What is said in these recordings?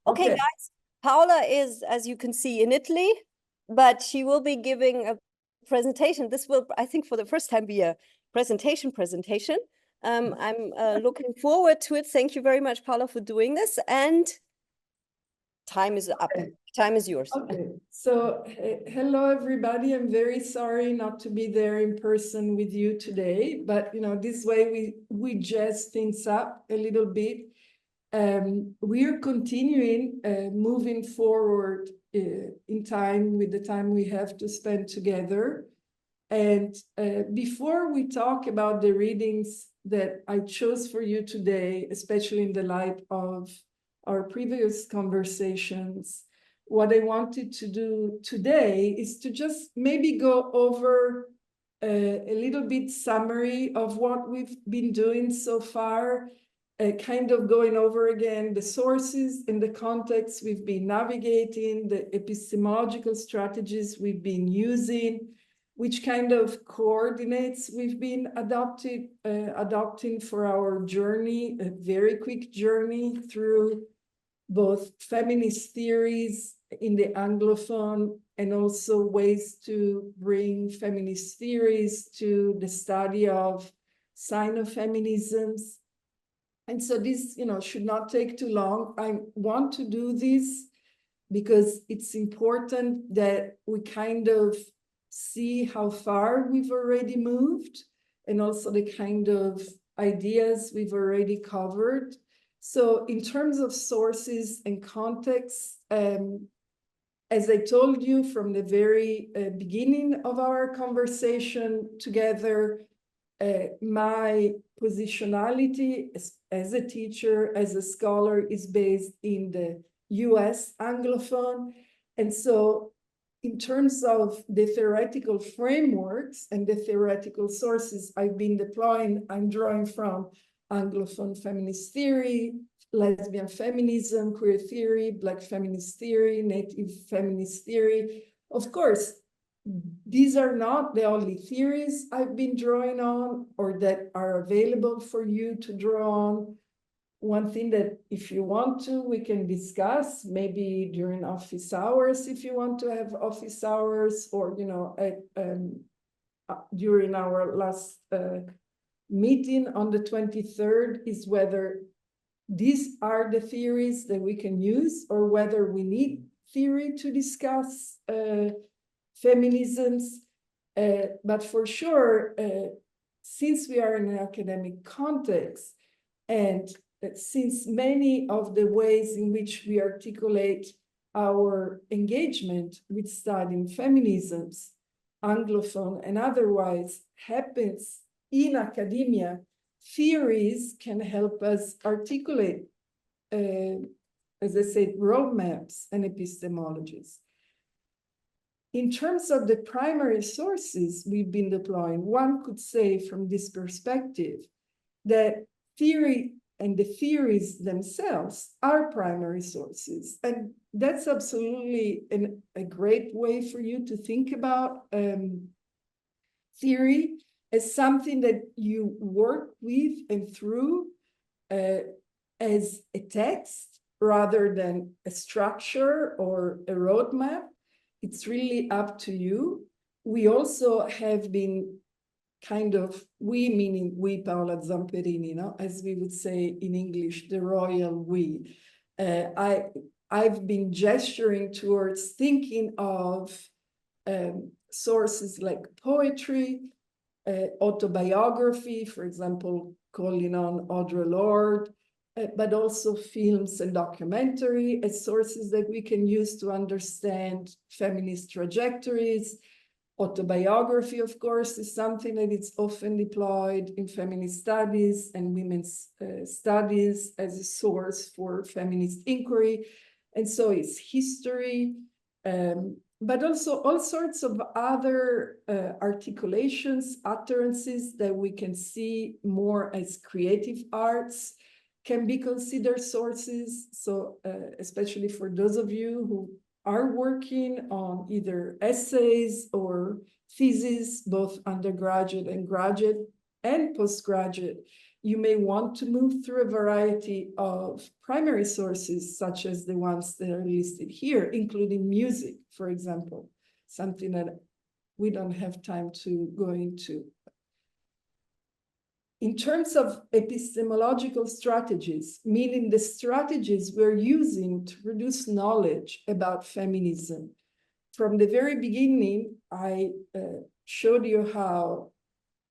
Okay, guys, Paola is, as you can see, in Italy, but she will be giving a presentation. This will, I think, for the first time be a presentation. I'm looking forward to it. Thank you very much, Paola, for doing this. And time is up. Time is yours. Okay, so hello, everybody. I'm very sorry not to be there in person with you today, but this way we jazz things up a little bit. We are continuing moving forward in time with the time we have to spend together. And before we talk about the readings that I chose for you today, especially in the light of our previous conversations, what I wanted to do today is to just maybe go over a little bit summary of what we've been doing so far, kind of going over again the sources and the context we've been navigating, the epistemological strategies we've been using, which kind of coordinates we've been adopting for our journey, a very quick journey through both feminist theories in the Anglophone and also ways to bring feminist theories to the study of Sino-feminisms. And so this, should not take too long. I want to do this because it's important that we kind of see how far we've already moved and also the kind of ideas we've already covered. So in terms of sources and context, as I told you from the very beginning of our conversation together, my positionality as a teacher, as a scholar, is based in the US Anglophone. And so in terms of the theoretical frameworks and the theoretical sources I've been deploying, I'm drawing from Anglophone feminist theory, lesbian feminism, queer theory, Black feminist theory, Native feminist theory. Of course, these are not the only theories I've been drawing on or that are available for you to draw on. One thing that if you want to, we can discuss maybe during office hours, if you want to have office hours, or during our last meeting on the 23rd, is whether these are the theories that we can use or whether we need theory to discuss feminisms. But for sure, since we are in an academic context, and since many of the ways in which we articulate our engagement with studying feminisms, Anglophone and otherwise, happens in academia, theories can help us articulate, as I said, roadmaps and epistemologies. In terms of the primary sources we've been deploying, one could say from this perspective that theory and the theories themselves are primary sources. And that's absolutely a great way for you to think about theory as something that you work with and through as a text rather than a structure or a roadmap. It's really up to you. We also have been we, meaning we, Paola Zamperini, as we would say in English, the royal we. I've been gesturing towards thinking of sources like poetry, autobiography, for example, calling on Audre Lorde, but also films and documentary as sources that we can use to understand feminist trajectories. Autobiography, of course, is something that is often deployed in feminist studies and women's studies as a source for feminist inquiry. And so it's history, but also all sorts of other articulations, utterances that we can see more as creative arts can be considered sources. So especially for those of you who are working on either essays or theses, both undergraduate and graduate and postgraduate, you may want to move through a variety of primary sources, such as the ones that are listed here, including music, for example, something that we don't have time to go into. In terms of epistemological strategies, meaning the strategies we're using to produce knowledge about feminism, from the very beginning, I showed you how,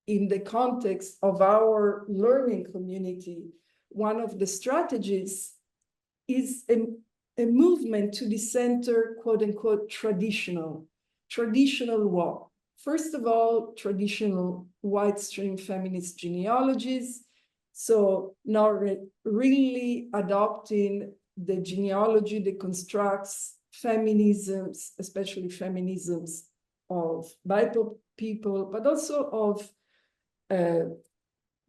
in the context of our learning community, one of the strategies is a movement to decenter, quote unquote, traditional. Traditional what? First of all, traditional white stream feminist genealogies. So not really adopting the genealogy that constructs feminisms, especially feminisms of BIPOC people, but also of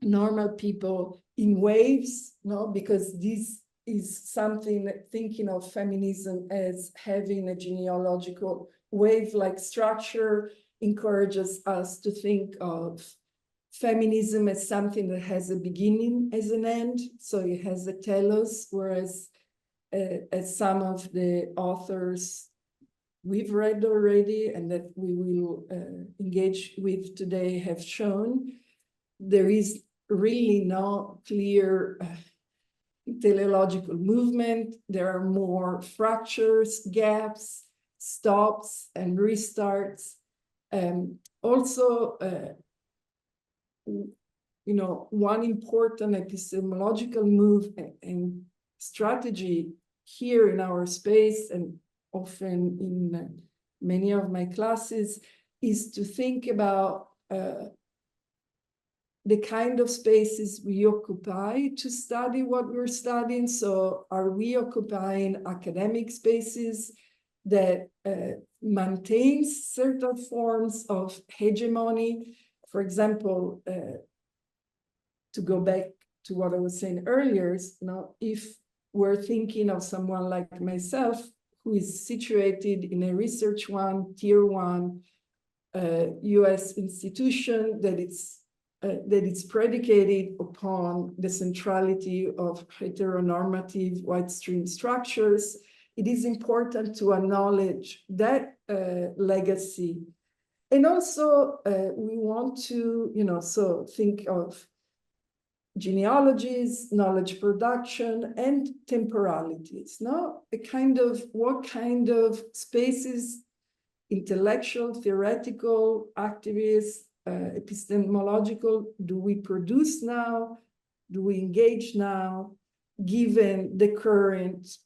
normal people in waves, no? Because this is something, thinking of feminism as having a genealogical wave-like structure encourages us to think of feminism as something that has a beginning as an end, so it has a telos, whereas as some of the authors we've read already and that we will engage with today have shown, there is really no clear teleological movement. There are more fractures, gaps, stops, and restarts. Also, one important epistemological move and strategy here in our space, and often in many of my classes, is to think about the kind of spaces we occupy to study what we're studying. So are we occupying academic spaces that maintain certain forms of hegemony? For example, to go back to what I was saying earlier, if we're thinking of someone like myself, who is situated in a research tier one US institution that it's predicated upon the centrality of heteronormative white stream structures, it is important to acknowledge that legacy. And also we want to, so think of genealogies, knowledge production, and temporalities. Now, what kind of spaces, intellectual, theoretical, activist, epistemological, do we produce now? Do we engage now, given the current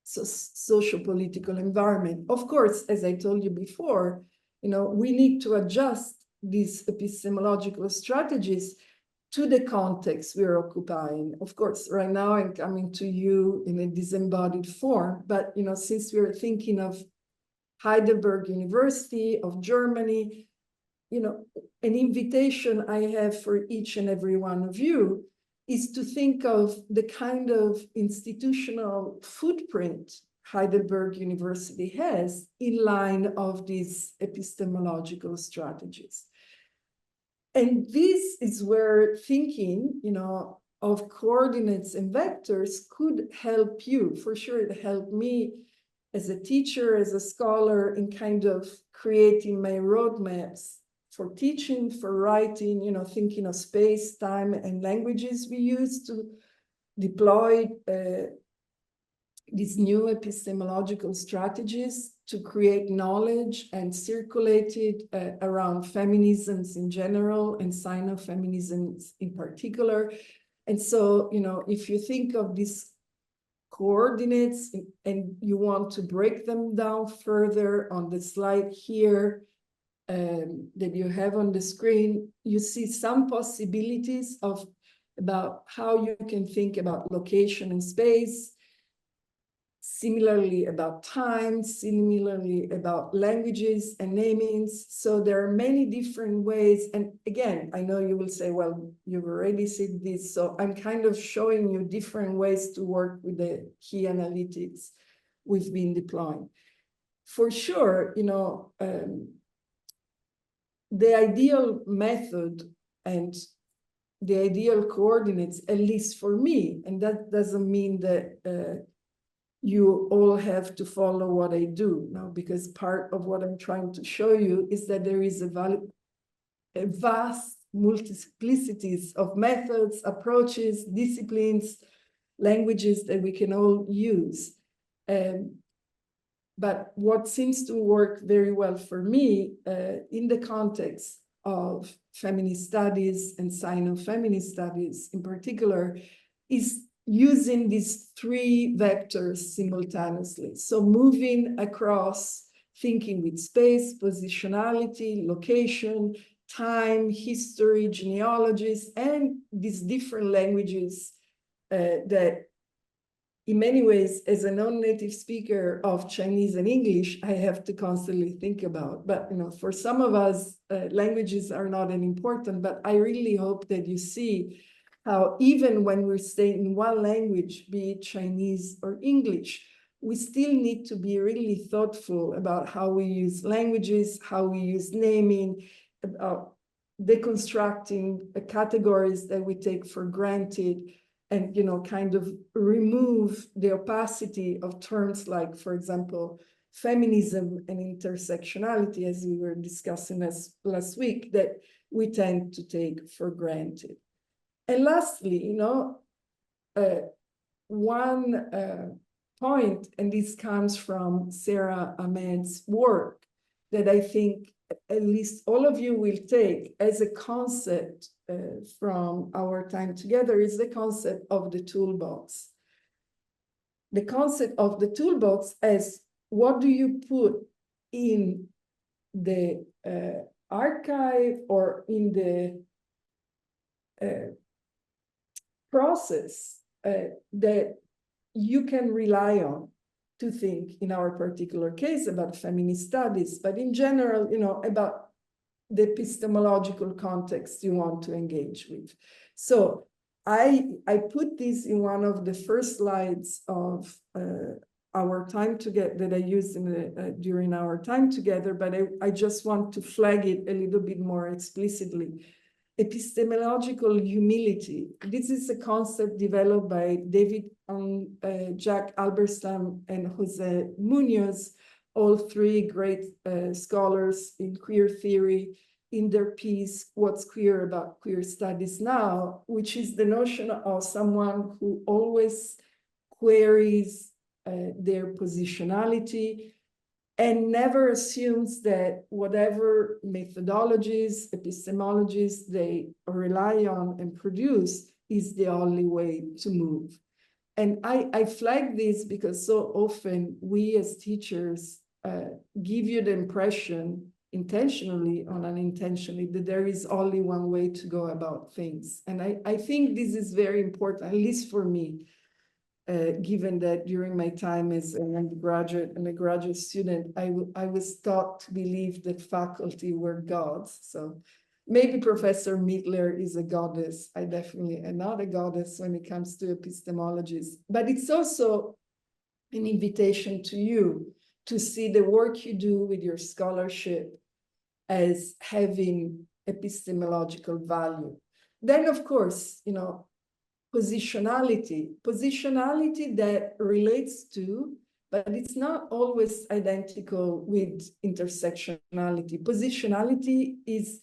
socio-political environment? Of course, as I told you before, we need to adjust these epistemological strategies to the context we're occupying. Of course, right now I'm coming to you in a disembodied form, but since we're thinking of Heidelberg University, of Germany, an invitation I have for each and every one of you is to think of the kind of institutional footprint Heidelberg University has in line of these epistemological strategies. And this is where thinking, of coordinates and vectors could help you. For sure, it helped me as a teacher, as a scholar, in kind of creating my roadmaps for teaching, for writing, thinking of space, time, and languages we use to deploy these new epistemological strategies to create knowledge and circulate it around feminisms in general and Sino-feminisms in particular. And so, if you think of these coordinates and you want to break them down further on the slide here that you have on the screen, you see some possibilities about how you can think about location and space, similarly about time, similarly about languages and namings. So there are many different ways. And again, I know you will say, well, you've already said this. So I'm kind of showing you different ways to work with the key analytics we've been deploying. For sure, the ideal method and the ideal coordinates, at least for me, and that doesn't mean that you all have to follow what I do now, because part of what I'm trying to show you is that there is a vast multiplicities of methods, approaches, disciplines, languages that we can all use. But what seems to work very well for me in the context of feminist studies and Sino-feminist studies in particular is using these three vectors simultaneously. So moving across thinking with space, positionality, location, time, history, genealogies, and these different languages that in many ways, as a non-native speaker of Chinese and English, I have to constantly think about. But for some of us, languages are not an important, but I really hope that you see how even when we're staying in one language, be it Chinese or English, we still need to be really thoughtful about how we use languages, how we use naming, about deconstructing categories that we take for granted, and kind of remove the opacity of terms like, for example, feminism and intersectionality, as we were discussing last week, that we tend to take for granted. And lastly, one point, and this comes from Sarah Ahmed's work, that I think at least all of you will take as a concept from our time together, is the concept of the toolbox. The concept of the toolbox as what do you put in the archive or in the process that you can rely on to think, in our particular case, about feminist studies, but in general, about the epistemological context you want to engage with. So I put this in one of the first slides of our time together that I used during our time together, but I just want to flag it a little bit more explicitly. Epistemological humility. This is a concept developed by David Jack Alberstam and Jose Munoz, all three great scholars in queer theory, in their piece, What's Queer About Queer Studies Now, which is the notion of someone who always queries their positionality and never assumes that whatever methodologies, epistemologies they rely on and produce is the only way to move. And I flag this because so often we as teachers give you the impression, intentionally or unintentionally, that there is only one way to go about things. And I think this is very important, at least for me, given that during my time as an undergraduate and a graduate student, I was taught to believe that faculty were gods. So maybe Professor Mittler is a goddess. I definitely am not a goddess when it comes to epistemologies, but it's also an invitation to you to see the work you do with your scholarship as having epistemological value. Then, of course, positionality that relates to, but it's not always identical with intersectionality. Positionality is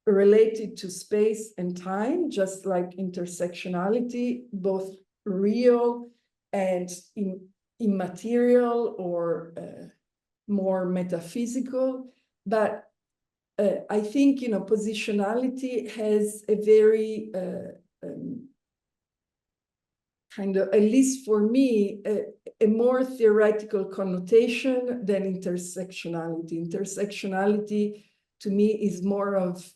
related to space and time, just like intersectionality, both real and immaterial or more metaphysical. But I think, positionality has a very kind of, at least for me, a more theoretical connotation than intersectionality. Intersectionality, to me, is more of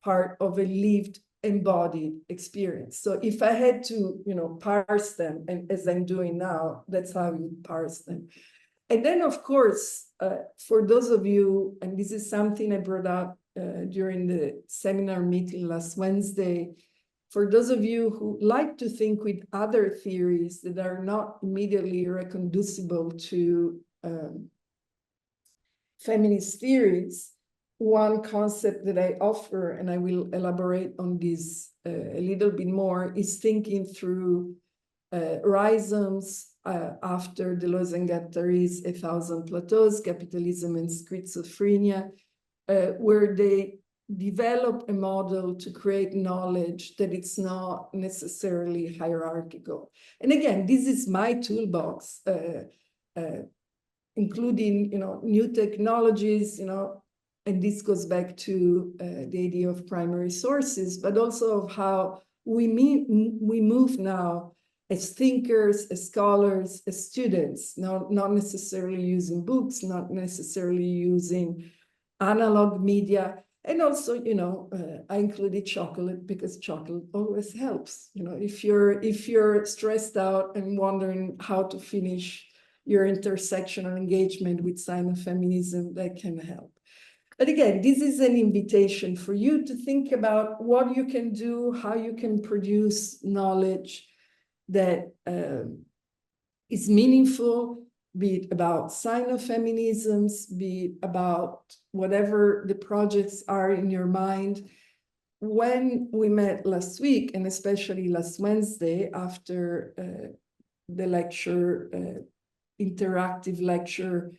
part of a lived, embodied experience. So if I had to, parse them, and as I'm doing now, that's how I would parse them. And then, of course, for those of you, and this is something I brought up during the seminar meeting last Wednesday, for those of you who like to think with other theories that are not immediately reconducible to feminist theories, one concept that I offer, and I will elaborate on this a little bit more, is thinking through rhizomes after Deleuze and Guattari's 1,000 Plateaus, Capitalism and Schizophrenia, where they develop a model to create knowledge that it's not necessarily hierarchical. And again, this is my toolbox, including, new technologies, and this goes back to the idea of primary sources, but also of how we move now as thinkers, as scholars, as students, not necessarily using books, not necessarily using analog media. And also, I included chocolate because chocolate always helps. If you're stressed out and wondering how to finish your intersectional engagement with Sino-feminism, that can help. But again, this is an invitation for you to think about what you can do, how you can produce knowledge that is meaningful, be it about Sino-feminisms, be it about whatever the projects are in your mind. When we met last week, and especially last Wednesday after the lecture, interactive lecture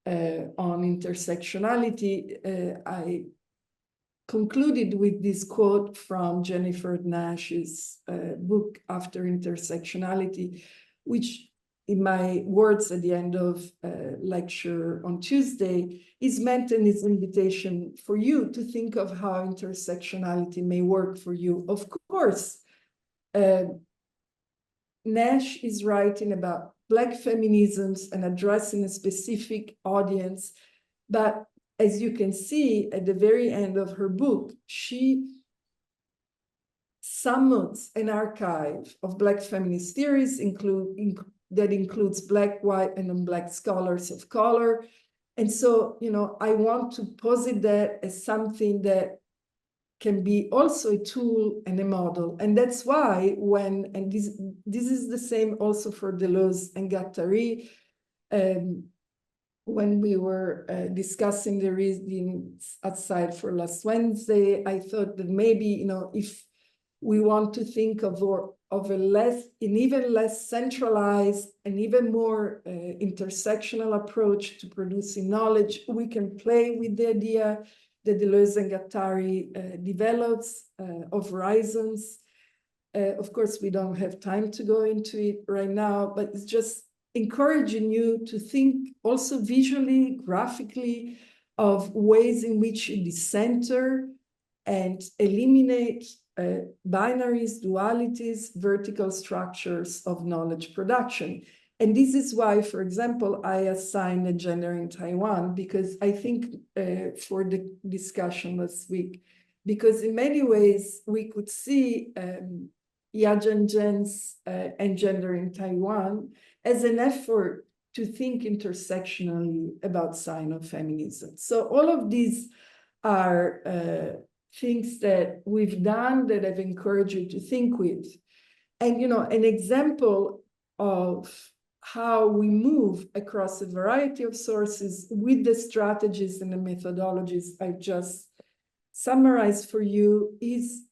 on intersectionality, I concluded with this quote from Jennifer Nash's book, After Intersectionality, which, in my words at the end of lecture on Tuesday, is meant and is an invitation for you to think of how intersectionality may work for you. Of course, Nash is writing about Black feminisms and addressing a specific audience, but as you can see at the very end of her book, she summons an archive of Black feminist theories that includes Black, white, and non-Black scholars of color. And so, I want to posit that as something that can be also a tool and a model. And that's why and this is the same also for Deleuze and Guattari, when we were discussing the readings outside for last Wednesday, I thought that maybe, if we want to think of an even less centralized and even more intersectional approach to producing knowledge, we can play with the idea that Deleuze and Guattari develops of rhizomes. Of course, we don't have time to go into it right now, but it's just encouraging you to think also visually, graphically, of ways in which you decenter and eliminate binaries, dualities, vertical structures of knowledge production. And this is why, for example, I assigned a gender in Taiwan, because I think for the discussion last week, because in many ways we could see Yajan Jen's and gender in Taiwan as an effort to think intersectionally about Sino-feminism. So all of these are things that we've done that I've encouraged you to think with. And, an example of how we move across a variety of sources with the strategies and the methodologies I've just summarized for you is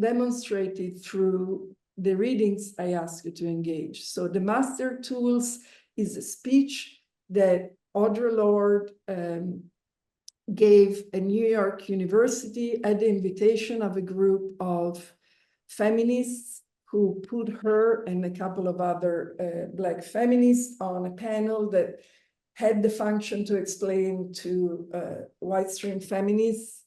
demonstrated through the readings I ask you to engage. So the master tools is a speech that Audre Lorde gave at New York University at the invitation of a group of feminists who put her and a couple of other Black feminists on a panel that had the function to explain to white stream feminists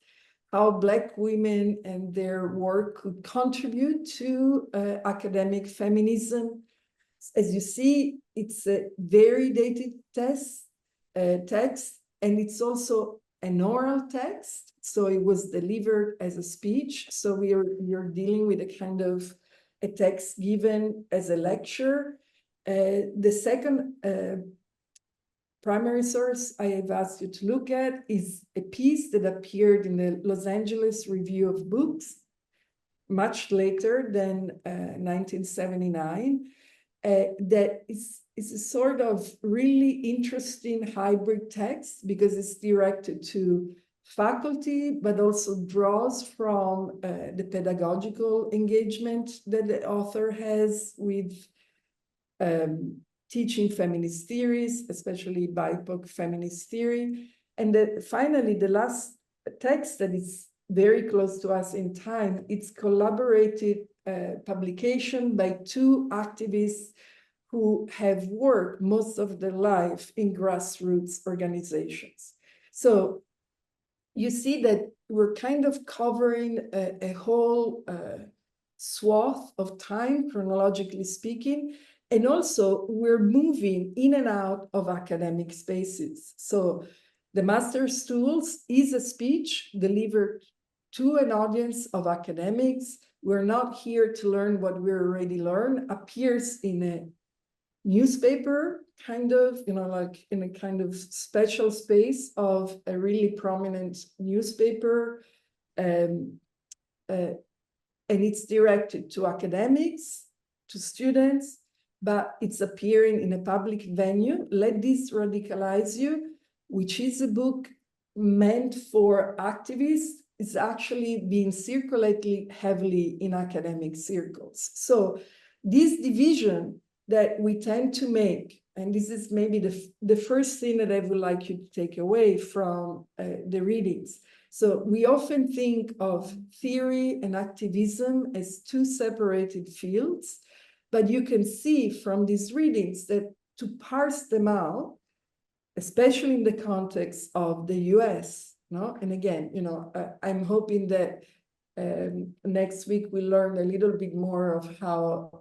how Black women and their work could contribute to academic feminism. As you see, it's a very dated text, and it's also an oral text. So it was delivered as a speech. So you're dealing with a kind of a text given as a lecture. The second primary source I have asked you to look at is a piece that appeared in the Los Angeles Review of Books much later than 1979. That is a sort of really interesting hybrid text because it's directed to faculty, but also draws from the pedagogical engagement that the author has with teaching feminist theories, especially BIPOC feminist theory. And finally, the last text that is very close to us in time, it's collaborated publication by two activists who have worked most of their life in grassroots organizations. So you see that we're kind of covering a whole swath of time, chronologically speaking, and also we're moving in and out of academic spaces. So the Master's Tools is a speech delivered to an audience of academics. We're not here to learn what we already learned, appears in a newspaper, kind of, like in a kind of special space of a really prominent newspaper. And it's directed to academics, to students, but it's appearing in a public venue. Let This Radicalize You, which is a book meant for activists, is actually being circulated heavily in academic circles. So this division that we tend to make, and this is maybe the first thing that I would like you to take away from the readings. So we often think of theory and activism as two separated fields, but you can see from these readings that to parse them out, especially in the context of the US, no? And again, I'm hoping that next week we'll learn a little bit more of how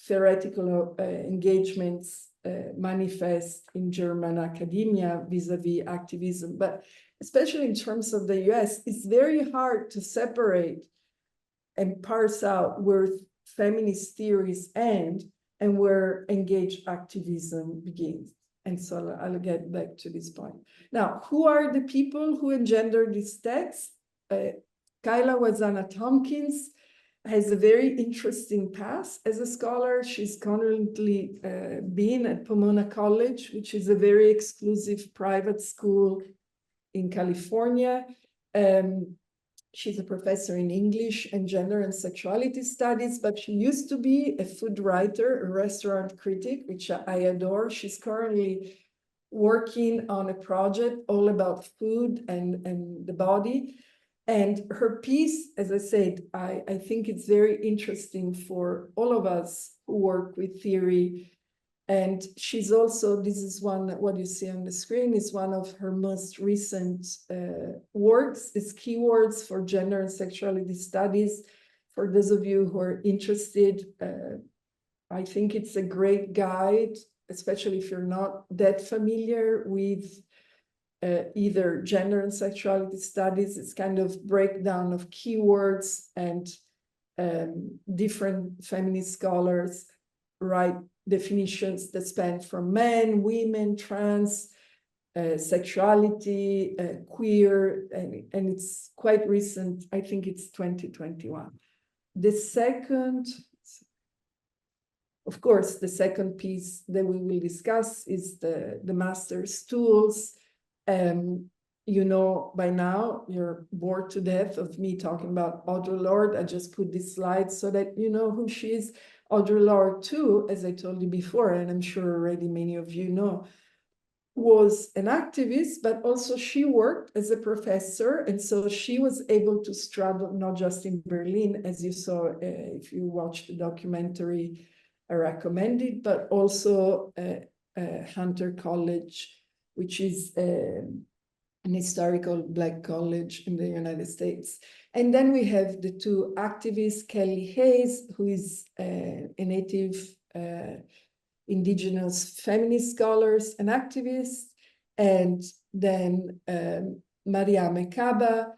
theoretical engagements manifest in German academia vis-a-vis activism. But especially in terms of the US, it's very hard to separate and parse out where feminist theories end and where engaged activism begins. And so I'll get back to this point. Now, who are the people who engender this text? Kyla Wazana-Tompkins has a very interesting past as a scholar. She's currently been at Pomona College, which is a very exclusive private school in California. She's a professor in English and gender and sexuality studies, but she used to be a food writer, a restaurant critic, which I adore. She's currently working on a project all about food and the body. And her piece, as I said, I think it's very interesting for all of us who work with theory. And she's also, this is what you see on the screen is one of her most recent works. It's Keywords for Gender and Sexuality Studies. For those of you who are interested, I think it's a great guide, especially if you're not that familiar with either gender and sexuality studies. It's kind of breakdown of keywords, and different feminist scholars write definitions that span from men, women, trans, sexuality, queer, and it's quite recent. I think it's 2021. The second, of course, the second piece that we will discuss is the Master's Tools. You know, by now, you're bored to death of me talking about Audre Lorde. I just put this slide so that you know who she is. Audre Lorde, too, as I told you before, and I'm sure already many of you know, was an activist, but also she worked as a professor. And so she was able to straddle not just in Berlin, as you saw if you watched the documentary, I recommend it, but also Hunter College, which is an historical Black college in the United States. And then we have the two activists, Kelly Hayes, who is a native indigenous feminist scholars and activists, and then Mariame Kaba.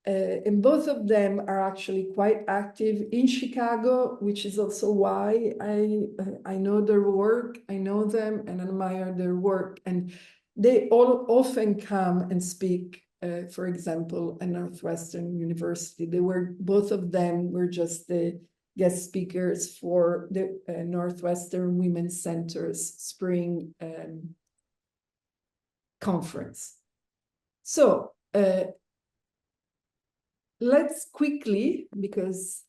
And both of them are actually quite active in Chicago, which is also why I know their work, I know them and admire their work. And they all often come and speak, for example, at Northwestern University. Both of them were just the guest speakers for the Northwestern Women's Center's spring conference. So let's quickly, because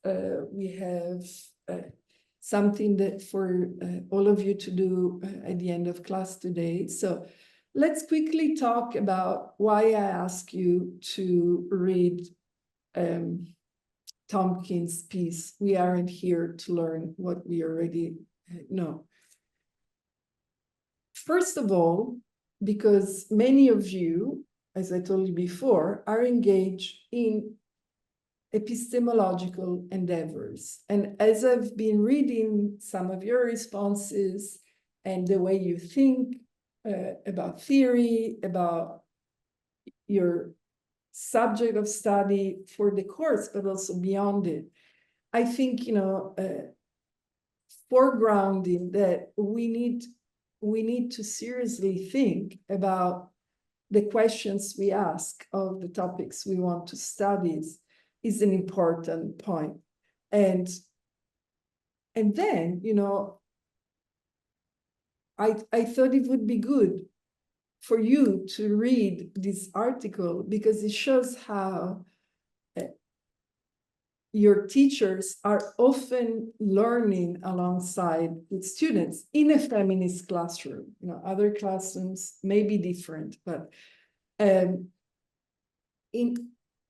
we have something that for all of you to do at the end of class today. So let's quickly talk about why I ask you to read Tompkins' piece, "We Aren't Here to Learn What We Already Know." First of all, because many of you, as I told you before, are engaged in epistemological endeavors. And as I've been reading some of your responses and the way you think about theory, about your subject of study for the course, but also beyond it, I think, foregrounding that we need to seriously think about the questions we ask of the topics we want to study is an important point. And then, I thought it would be good for you to read this article because it shows how your teachers are often learning alongside with students in a feminist classroom. Other classrooms may be different, but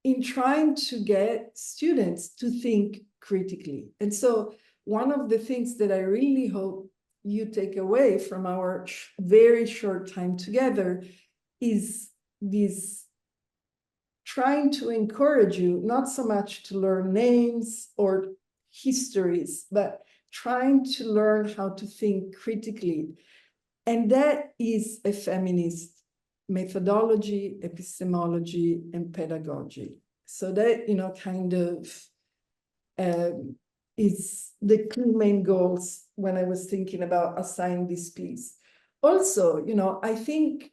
in trying to get students to think critically. And so one of the things that I really hope you take away from our very short time together is this trying to encourage you not so much to learn names or histories, but trying to learn how to think critically. And that is a feminist methodology, epistemology, and pedagogy. So that, kind of is the two main goals when I was thinking about assigning this piece. Also, I think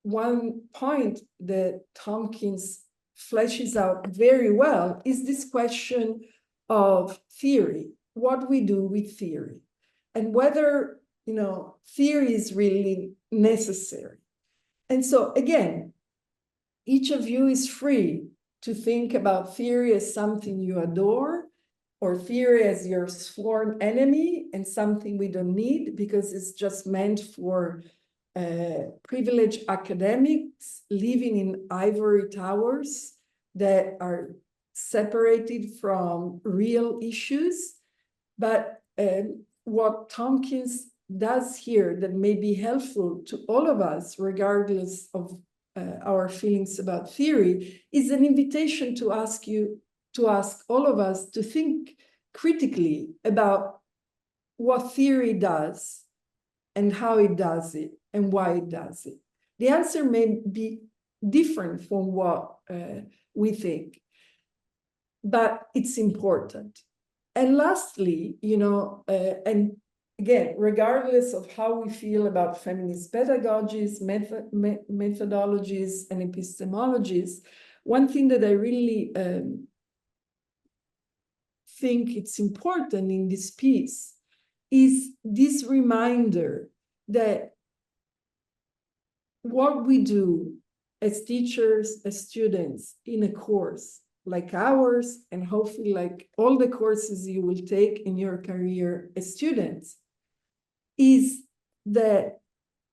one point that Tompkins fleshes out very well is this question of theory, what we do with theory, and whether, theory is really necessary. And so again, each of you is free to think about theory as something you adore, or theory as your sworn enemy and something we don't need because it's just meant for privileged academics living in ivory towers that are separated from real issues. But what Tompkins does here that may be helpful to all of us, regardless of our feelings about theory, is an invitation to ask all of us to think critically about what theory does and how it does it and why it does it. The answer may be different from what we think, but it's important. And lastly, and again, regardless of how we feel about feminist pedagogies, methodologies, and epistemologies, one thing that I really think it's important in this piece is this reminder that what we do as teachers, as students in a course like ours, and hopefully like all the courses you will take in your career as students, is that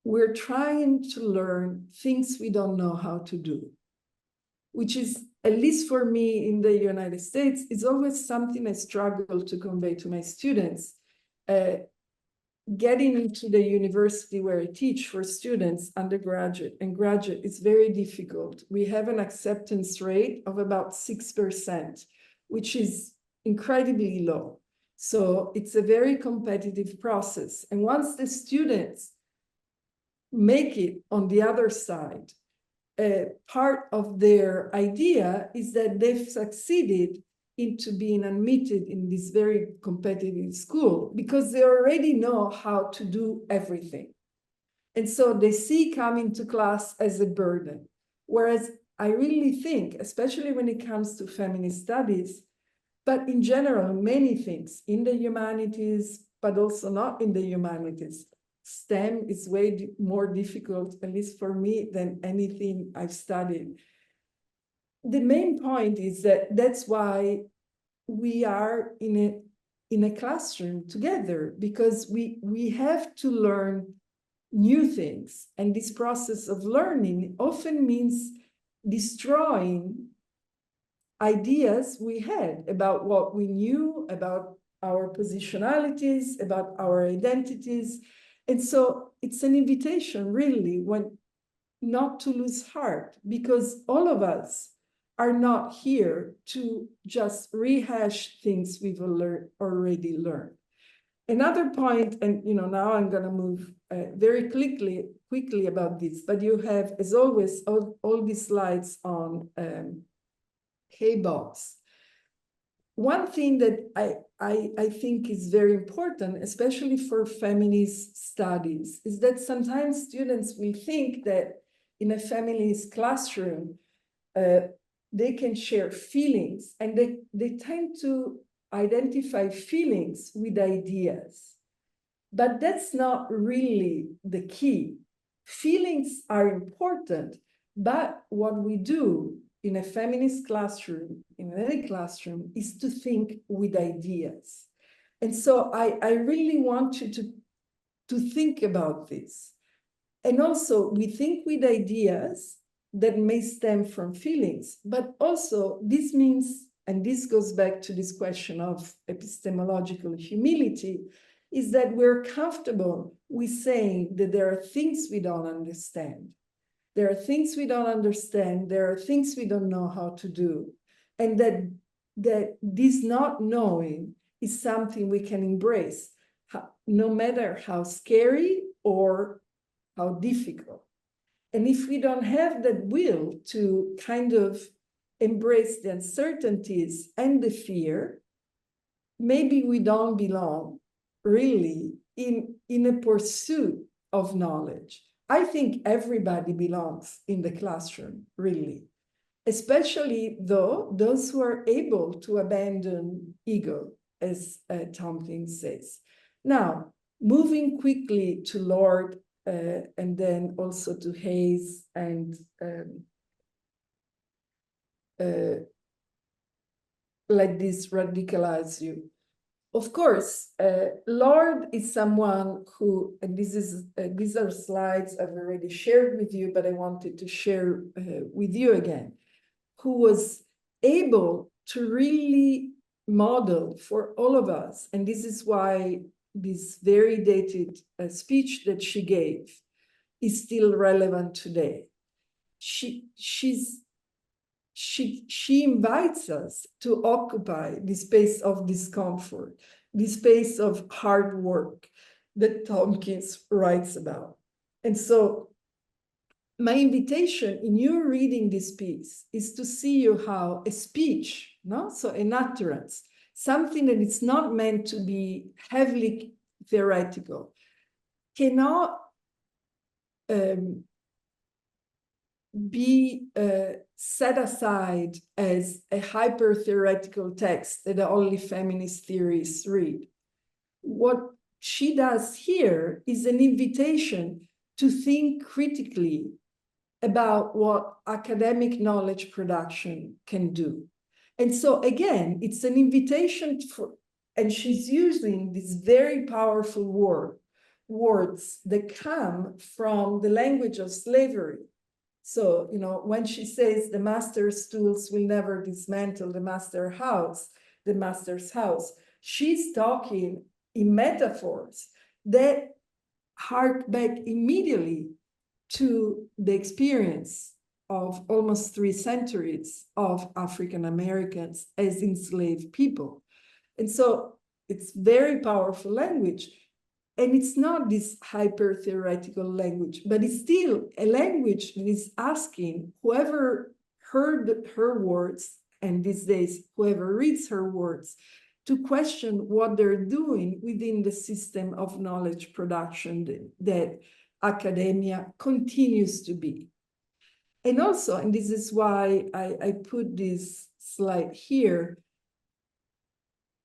we're trying to learn things we don't know how to do, which is, at least for me in the United States, is always something I struggle to convey to my students. Getting into the university where I teach for students, undergraduate and graduate, is very difficult. We have an acceptance rate of about 6%, which is incredibly low. So it's a very competitive process. And once the students make it on the other side, part of their idea is that they've succeeded into being admitted in this very competitive school because they already know how to do everything. And so they see coming to class as a burden. Whereas I really think, especially when it comes to feminist studies, but in general, many things in the humanities, but also not in the humanities, STEM is way more difficult, at least for me, than anything I've studied. the main point is that that's why we are in a classroom together, because we have to learn new things. And this process of learning often means destroying ideas we had about what we knew, about our positionalities, about our identities. And so it's an invitation, really, when not to lose heart, because all of us are not here to just rehash things we've already learned. Another point, and now I'm going to move very quickly about this, but you have, as always, all these slides on Haybox. One thing that I think is very important, especially for feminist studies, is that sometimes students will think that in a feminist classroom, they can share feelings, and they tend to identify feelings with ideas. But that's not really the key. Feelings are important, but what we do in a feminist classroom, in any classroom, is to think with ideas. And so I really want you to think about this. And also, we think with ideas that may stem from feelings, but also this means, and this goes back to this question of epistemological humility, is that we're comfortable with saying that there are things we don't understand. There are things we don't understand. There are things we don't know how to do. And that this not knowing is something we can embrace, no matter how scary or how difficult. And if we don't have that will to kind of embrace the uncertainties and the fear, maybe we don't belong really in a pursuit of knowledge. I think everybody belongs in the classroom, really, especially though those who are able to abandon ego, as Tompkins says. Now, moving quickly to Lord, and then also to Hayes and let this radicalize you. Of course, Lord is someone who, and these are slides I've already shared with you, but I wanted to share with you again, who was able to really model for all of us, and this is why this very dated speech that she gave is still relevant today. She invites us to occupy the space of discomfort, the space of hard work that Tompkins writes about. And so my invitation in you reading this piece is to see you how a speech, so an utterance, something that is not meant to be heavily theoretical, cannot be set aside as a hyper-theoretical text that only feminist theorists read. What she does here is an invitation to think critically about what academic knowledge production can do. And so again, it's an invitation for, and she's using these very powerful words that come from the language of slavery. So, when she says the master's tools will never dismantle the master's house, she's talking in metaphors that hark back immediately to the experience of almost 3 centuries of African Americans as enslaved people. And so it's very powerful language. And it's not this hyper-theoretical language, but it's still a language that is asking whoever heard her words, and these days, whoever reads her words, to question what they're doing within the system of knowledge production that academia continues to be. And also, and this is why I put this slide here,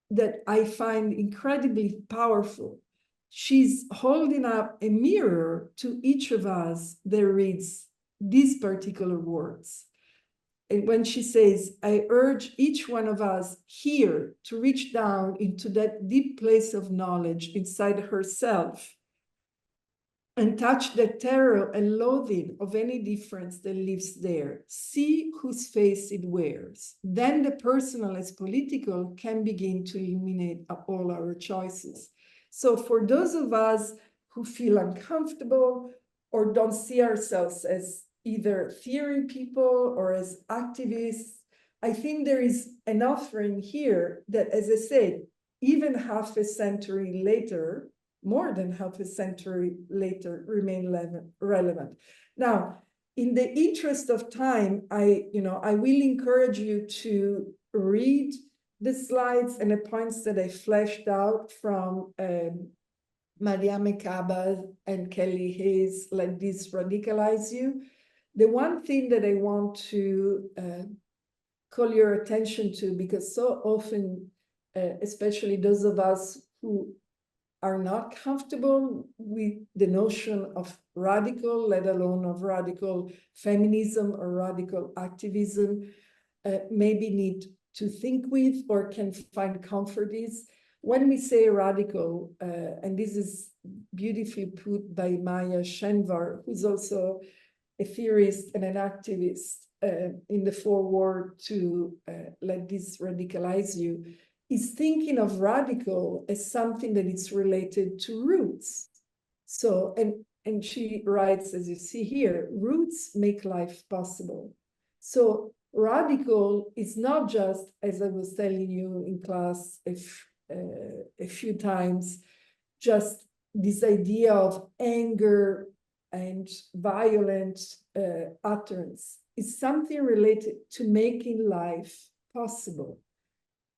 that I find incredibly powerful. She's holding up a mirror to each of us that reads these particular words. when she says, I urge each one of us here to reach down into that deep place of knowledge inside herself and touch the terror and loathing of any difference that lives there. See whose face it wears. Then the personal as political can begin to illuminate all our choices. So for those of us who feel uncomfortable or don't see ourselves as either theory people or as activists, I think there is an offering here that, as I said, even half a century later, more than half a century later, remain relevant. Now, in the interest of time, I will encourage you to read the slides and the points that I fleshed out from Mariame Kaba and Kelly Hayes, Let This Radicalize You. The one thing that I want to call your attention to, because so often, especially those of us who are not comfortable with the notion of radical, let alone of radical feminism or radical activism, maybe need to think with or can find comfort is when we say radical, and this is beautifully put by Maya Shenvar, who's also a theorist and an activist in the foreword to Let This Radicalize You, is thinking of radical as something that is related to roots. So, and she writes, as you see here, roots make life possible. So radical is not just, as I was telling you in class a few times, just this idea of anger and violent utterance. It's something related to making life possible.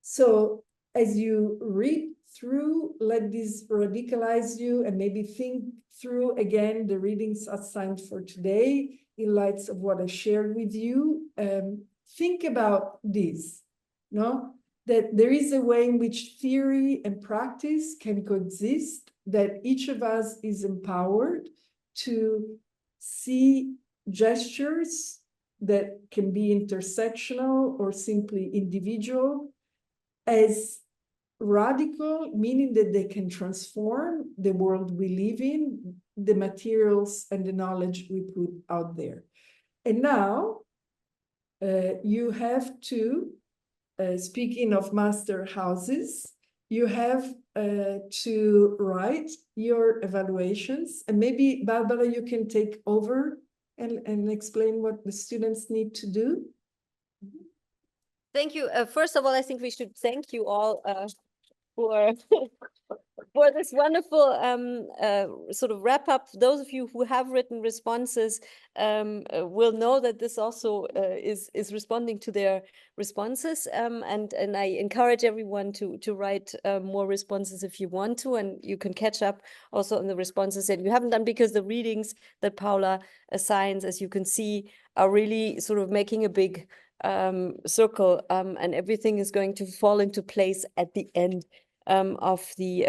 So as you read through Let This Radicalize You and maybe think through again the readings assigned for today in light of what I shared with you, think about this, no? That there is a way in which theory and practice can coexist, that each of us is empowered to see gestures that can be intersectional or simply individual as radical, meaning that they can transform the world we live in, the materials and the knowledge we put out there. And now you have to, speaking of master houses, you have to write your evaluations. And maybe, Barbara, you can take over and explain what the students need to do. Thank you. First of all, I think we should thank you all for for this wonderful sort of wrap up. Those of you who have written responses will know that this also is responding to their responses, and I encourage everyone to write more responses if you want to, and you can catch up also on the responses that you haven't done, because the readings that Paola assigns, as you can see, are really sort of making a big circle, and everything is going to fall into place at the end of the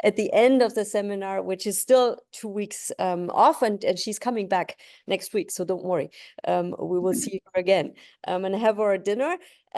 at the end of the seminar, which is still 2 weeks off, and she's coming back next week, so don't worry. We will see her again and have our dinner.